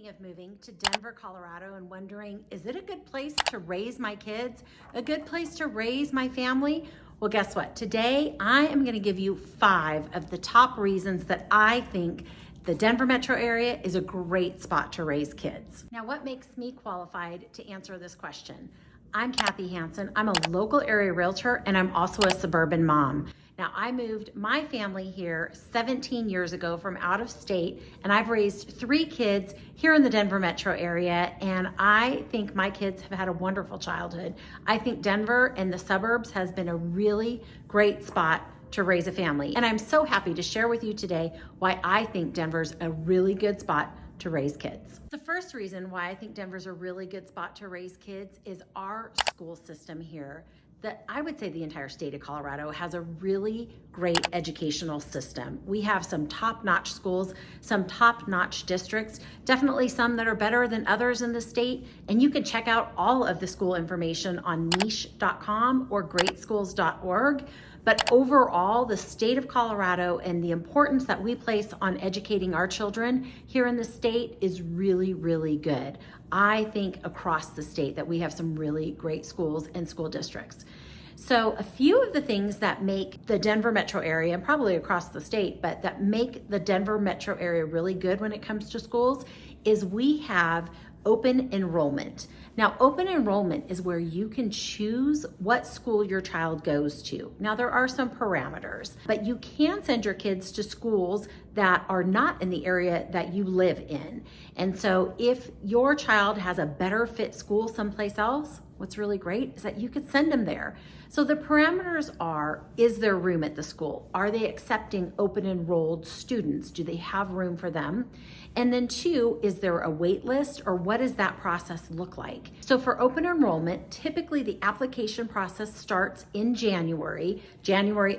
thinking of moving to Denver, Colorado and wondering, is it a good place to raise my kids? A good place to raise my family? Well, guess what? Today, I am going to give you 5 of the top reasons that I think the Denver metro area is a great spot to raise kids. Now, what makes me qualified to answer this question? I'm Kathy Hansen. I'm a local area realtor and I'm also a suburban mom. Now, I moved my family here 17 years ago from out of state, and I've raised 3 kids here in the Denver metro area, and I think my kids have had a wonderful childhood. I think Denver and the suburbs has been a really great spot to raise a family, and I'm so happy to share with you today why I think Denver's a really good spot to raise kids. The first reason why I think Denver's a really good spot to raise kids is our school system here. That I would say the entire state of Colorado has a really great educational system. We have some top-notch schools, some top-notch districts, definitely some that are better than others in the state, and you can check out all of the school information on niche.com or greatschools.org. But overall, the state of Colorado and the importance that we place on educating our children here in the state is really, really good. I think across the state that we have some really great schools and school districts. So a few of the things that make the Denver metro area, and probably across the state, but that make the Denver metro area really good when it comes to schools is we have open enrollment. Now, open enrollment is where you can choose what school your child goes to. Now, there are some parameters, but you can send your kids to schools that are not in the area that you live in. And so if your child has a better fit school someplace else, what's really great is that you could send them there. So the parameters are, is there room at the school? Are they accepting open enrolled students? Do they have room for them? And then 2, is there a wait list, or what does that process look like? So for open enrollment, typically the application process starts in January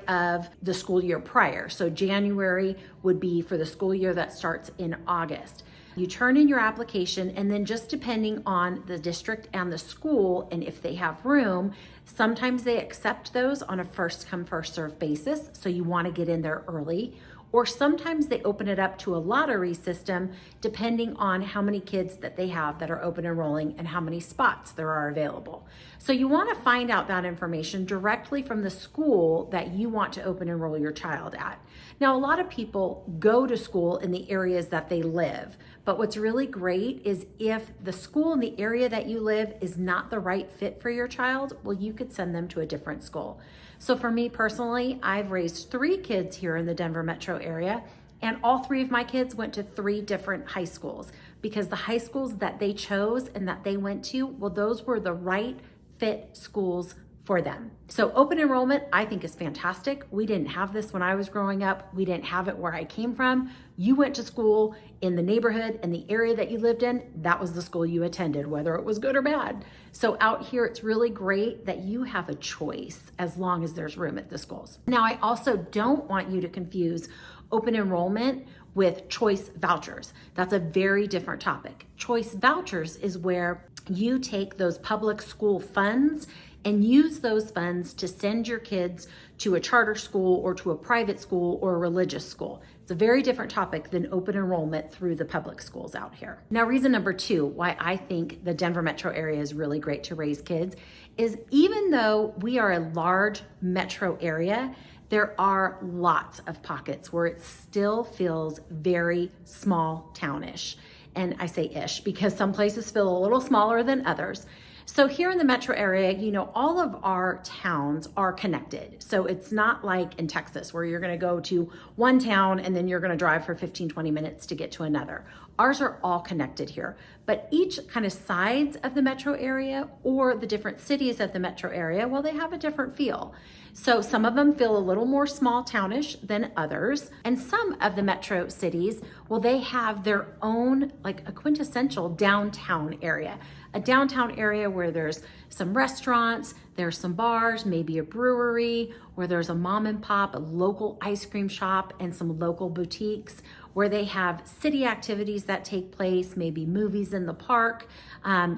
of the school year prior. So January would be for the school year that starts in August. You turn in your application, and then just depending on the district and the school and if they have room, sometimes they accept those on a first come first serve basis. So you want to get in there early. Or sometimes they open it up to a lottery system depending on how many kids that they have that are open enrolling and how many spots there are available. So you want to find out that information directly from the school that you want to open enroll your child at. Now, a lot of people go to school in the areas that they live, but what's really great is if the school in the area that you live is not the right fit for your child, well, you could send them to a different school. So for me personally, I've raised 3 kids here in the Denver metro area, and all 3 of my kids went to 3 different high schools because the high schools that they chose and that they went to, well, those were the right fit schools for them. So open enrollment, I think, is fantastic. We didn't have this when I was growing up. We didn't have it where I came from. You went to school in the neighborhood and the area that you lived in. That was the school you attended, whether it was good or bad. So out here, it's really great that you have a choice as long as there's room at the schools. Now, I also don't want you to confuse open enrollment with choice vouchers. That's a very different topic. Choice vouchers is where you take those public school funds and use those funds to send your kids to a charter school or to a private school or a religious school. It's a very different topic than open enrollment through the public schools out here. Now, reason number 2 why I think the Denver metro area is really great to raise kids is even though we are a large metro area, there are lots of pockets where it still feels very small townish. And I say ish because some places feel a little smaller than others. So here in the metro area, all of our towns are connected. So it's not like in Texas where you're going to go to one town and then you're going to drive for 15, 20 minutes to get to another. Ours are all connected here, but each kind of sides of the metro area or the different cities of the metro area, well, they have a different feel. So some of them feel a little more small townish than others. And some of the metro cities, well, they have their own, like a quintessential downtown area. A downtown area where there's some restaurants, there's some bars, maybe a brewery, where there's a mom and pop, a local ice cream shop, and some local boutiques, where they have city activities that take place, maybe movies in the park,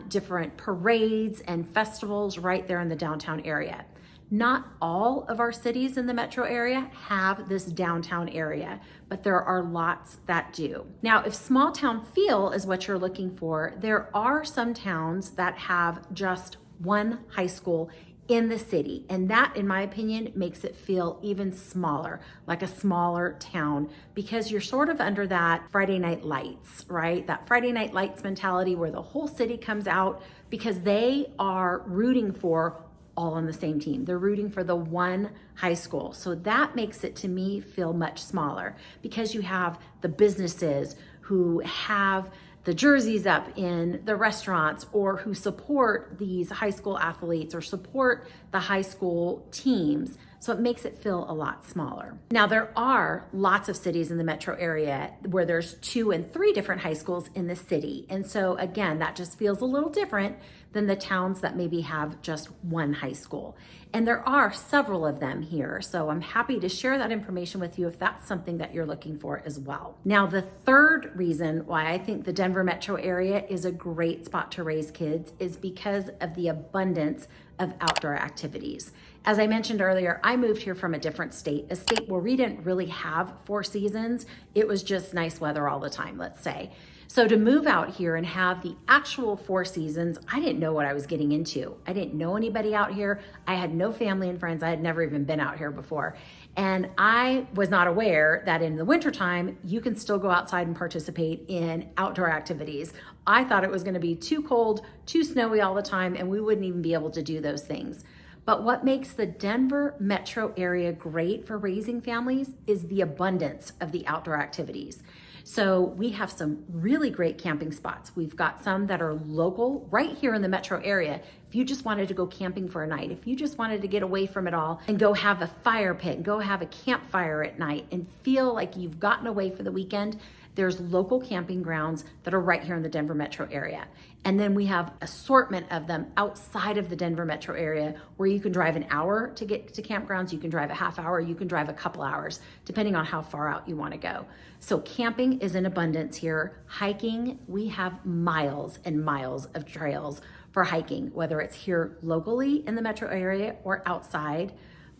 different parades and festivals right there in the downtown area. Not all of our cities in the metro area have this downtown area, but there are lots that do. Now, if small town feel is what you're looking for, there are some towns that have just one high school in the city. And that, in my opinion, makes it feel even smaller, like a smaller town, because you're sort of under that Friday night lights, right? That Friday night lights mentality where the whole city comes out because they are rooting for all on the same team. They're rooting for the one high school. So that makes it, to me, feel much smaller, because you have the businesses who have the jerseys up in the restaurants, or who support these high school athletes or support the high school teams. So it makes it feel a lot smaller. Now, there are lots of cities in the metro area where there's 2 and 3 different high schools in the city. And so again, that just feels a little different than the towns that maybe have just one high school. And there are several of them here. So I'm happy to share that information with you if that's something that you're looking for as well. Now, the third reason why I think the Denver metro area is a great spot to raise kids is because of the abundance of outdoor activities. As I mentioned earlier, I moved here from a different state, a state where we didn't really have 4 seasons. It was just nice weather all the time, let's say. So to move out here and have the actual 4 seasons, I didn't know what I was getting into. I didn't know anybody out here. I had no family and friends. I had never even been out here before. And I was not aware that in the wintertime, you can still go outside and participate in outdoor activities. I thought it was gonna be too cold, too snowy all the time, and we wouldn't even be able to do those things. But what makes the Denver metro area great for raising families is the abundance of the outdoor activities. So we have some really great camping spots. We've got some that are local right here in the metro area. If you just wanted to go camping for a night, if you just wanted to get away from it all and go have a fire pit, go have a campfire at night and feel like you've gotten away for the weekend, there's local camping grounds that are right here in the Denver metro area. And then we have assortment of them outside of the Denver metro area where you can drive an hour to get to campgrounds, you can drive a half hour, you can drive a couple hours, depending on how far out you want to go. So camping is in abundance here. Hiking, we have miles and miles of trails for hiking, whether it's here locally in the metro area or outside.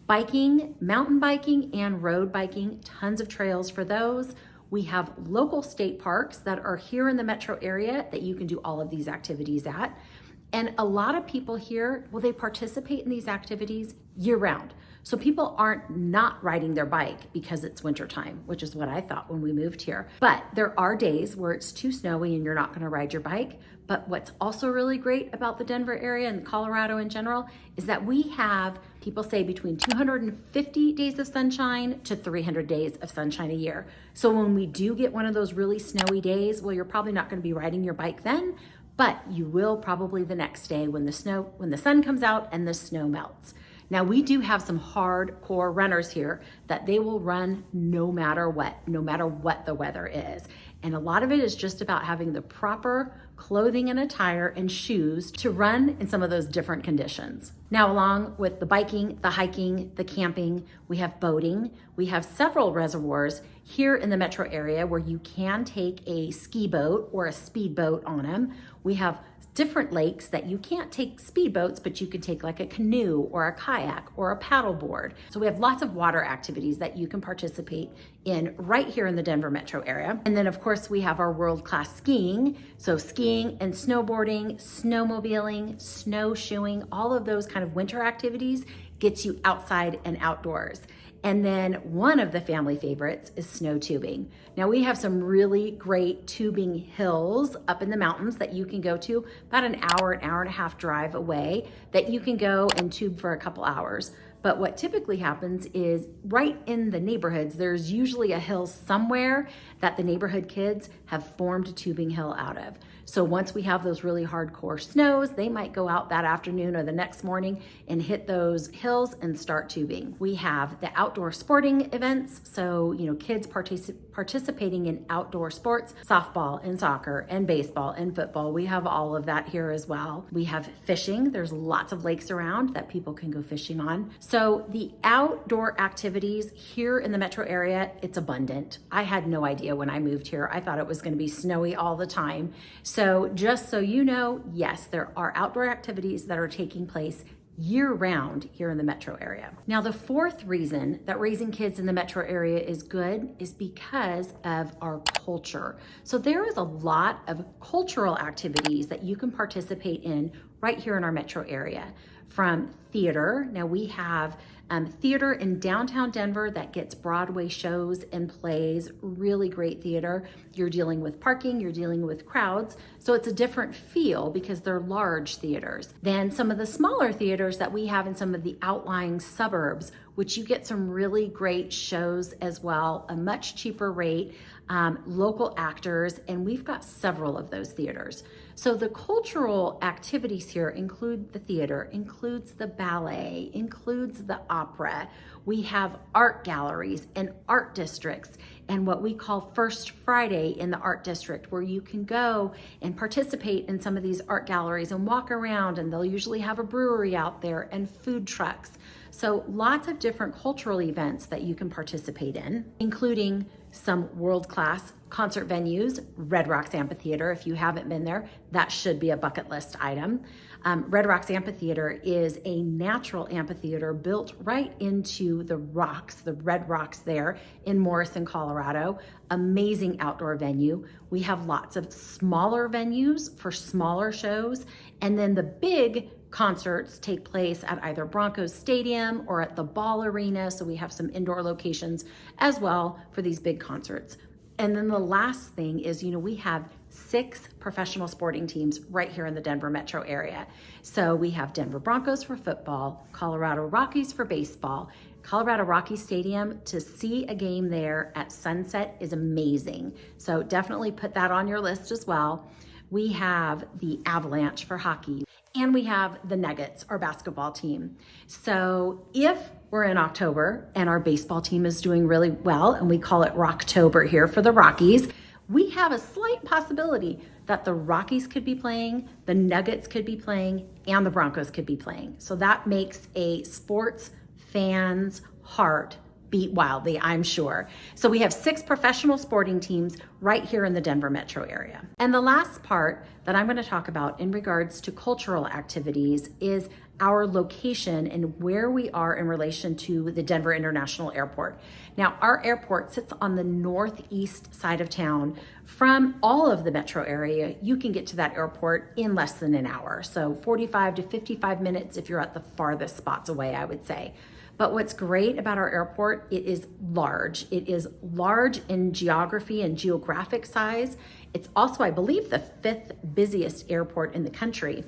Biking, mountain biking and road biking, tons of trails for those. We have local state parks that are here in the metro area that you can do all of these activities at. And a lot of people here, well, they participate in these activities year round. So people aren't not riding their bike because it's wintertime, which is what I thought when we moved here. But there are days where it's too snowy and you're not gonna ride your bike. But what's also really great about the Denver area and Colorado in general is that we have, people say, between 250 days of sunshine to 300 days of sunshine a year. So when we do get one of those really snowy days, well, you're probably not gonna be riding your bike then, but you will probably the next day when the sun comes out and the snow melts. Now, we do have some hardcore runners here that they will run no matter what the weather is. And a lot of it is just about having the proper clothing and attire and shoes to run in some of those different conditions. Now, along with the biking, the hiking, the camping, we have boating. We have several reservoirs here in the metro area where you can take a ski boat or a speed boat on them. We have different lakes that you can't take speedboats, but you can take like a canoe or a kayak or a paddleboard. So we have lots of water activities that you can participate in right here in the Denver metro area. And then of course we have our world-class skiing. So skiing and snowboarding, snowmobiling, snowshoeing, all of those kind of winter activities gets you outside and outdoors. And then one of the family favorites is snow tubing. Now we have some really great tubing hills up in the mountains that you can go to about an hour and a half drive away that you can go and tube for a couple hours. But what typically happens is right in the neighborhoods, there's usually a hill somewhere that the neighborhood kids have formed a tubing hill out of. So once we have those really hardcore snows, they might go out that afternoon or the next morning and hit those hills and start tubing. We have the outdoor sporting events. So, kids participating in outdoor sports, softball and soccer and baseball and football. We have all of that here as well. We have fishing. There's lots of lakes around that people can go fishing on. So the outdoor activities here in the metro area, it's abundant. I had no idea when I moved here. I thought it was going to be snowy all the time. So just so you know, yes, there are outdoor activities that are taking place year round here in the metro area. Now, the fourth reason that raising kids in the metro area is good is because of our culture. So there is a lot of cultural activities that you can participate in right here in our metro area. From theater, now we have theater in downtown Denver that gets Broadway shows and plays, really great theater. You're dealing with parking, you're dealing with crowds, so it's a different feel because they're large theaters than some of the smaller theaters that we have in some of the outlying suburbs, which you get some really great shows as well, a much cheaper rate, local actors, and we've got several of those theaters. So the cultural activities here include the theater, includes the ballet, includes the opera. We have art galleries and art districts and what we call First Friday in the art district, where you can go and participate in some of these art galleries and walk around, and they'll usually have a brewery out there and food trucks. So lots of different cultural events that you can participate in, including some world-class concert venues. Red Rocks Amphitheater, if you haven't been there, that should be a bucket list item. Red Rocks Amphitheater is a natural amphitheater built right into the rocks, the red rocks there in Morrison, Colorado. Amazing outdoor venue. We have lots of smaller venues for smaller shows, and then the big concerts take place at either Broncos Stadium or at the Ball Arena, so we have some indoor locations as well for these big concerts. And then the last thing is, we have 6 professional sporting teams right here in the Denver metro area. So we have Denver Broncos for football, Colorado Rockies for baseball. Colorado Rockies Stadium, to see a game there at sunset is amazing. So definitely put that on your list as well. We have the Avalanche for hockey. And we have the Nuggets, our basketball team. So if we're in October and our baseball team is doing really well, and we call it Rocktober here for the Rockies, we have a slight possibility that the Rockies could be playing, the Nuggets could be playing, and the Broncos could be playing. So that makes a sports fan's heart beat wildly, I'm sure. So we have 6 professional sporting teams right here in the Denver metro area. And the last part that I'm going to talk about in regards to cultural activities is our location and where we are in relation to the Denver International Airport. Now, our airport sits on the northeast side of town. From all of the metro area, you can get to that airport in less than an hour. So 45 to 55 minutes if you're at the farthest spots away, I would say. But what's great about our airport, it is large. It is large in geography and geographic size. It's also, I believe, the 5th busiest airport in the country.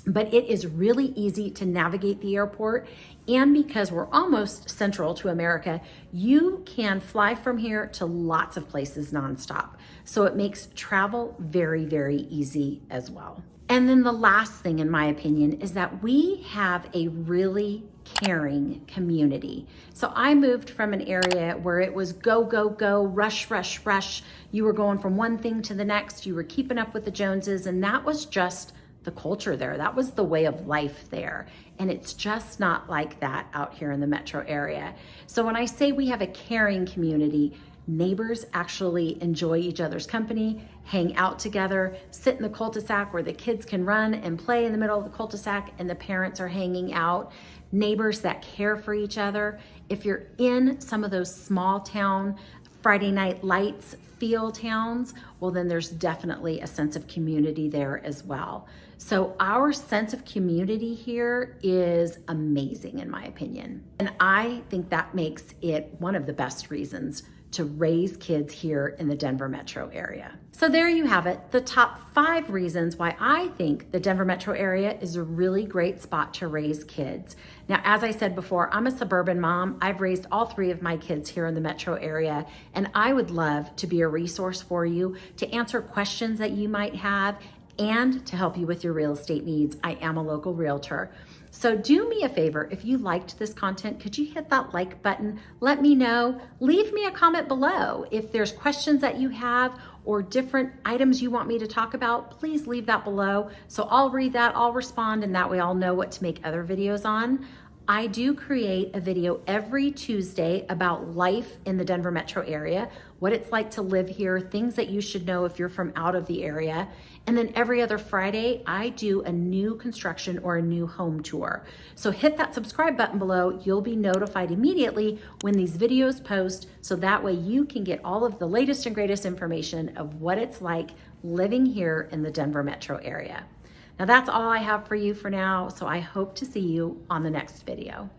But it is really easy to navigate the airport. And because we're almost central to America, you can fly from here to lots of places nonstop. So it makes travel very, very easy as well. And then the last thing, in my opinion, is that we have a really caring community. So I moved from an area where it was go, go, go, rush, rush, rush. You were going from one thing to the next. You were keeping up with the Joneses, and that was just the culture there. That was the way of life there. And it's just not like that out here in the metro area. So when I say we have a caring community, neighbors actually enjoy each other's company, hang out together, sit in the cul-de-sac where the kids can run and play in the middle of the cul-de-sac and the parents are hanging out. Neighbors that care for each other. If you're in some of those small town Friday night lights feel towns, well, then there's definitely a sense of community there as well. So our sense of community here is amazing, in my opinion. And I think that makes it one of the best reasons to raise kids here in the Denver metro area. So there you have it, the top 5 reasons why I think the Denver metro area is a really great spot to raise kids. Now, as I said before, I'm a suburban mom. I've raised all 3 of my kids here in the metro area, and I would love to be a resource for you to answer questions that you might have and to help you with your real estate needs. I am a local realtor. So do me a favor, if you liked this content, could you hit that like button? Let me know. Leave me a comment below. If there's questions that you have or different items you want me to talk about, please leave that below. So I'll read that, I'll respond, and that way I'll know what to make other videos on. I do create a video every Tuesday about life in the Denver metro area. what it's like to live here, things that you should know if you're from out of the area. And then every other Friday, I do a new construction or a new home tour. So hit that subscribe button below. You'll be notified immediately when these videos post, so that way you can get all of the latest and greatest information of what it's like living here in the Denver metro area. Now that's all I have for you for now, so I hope to see you on the next video.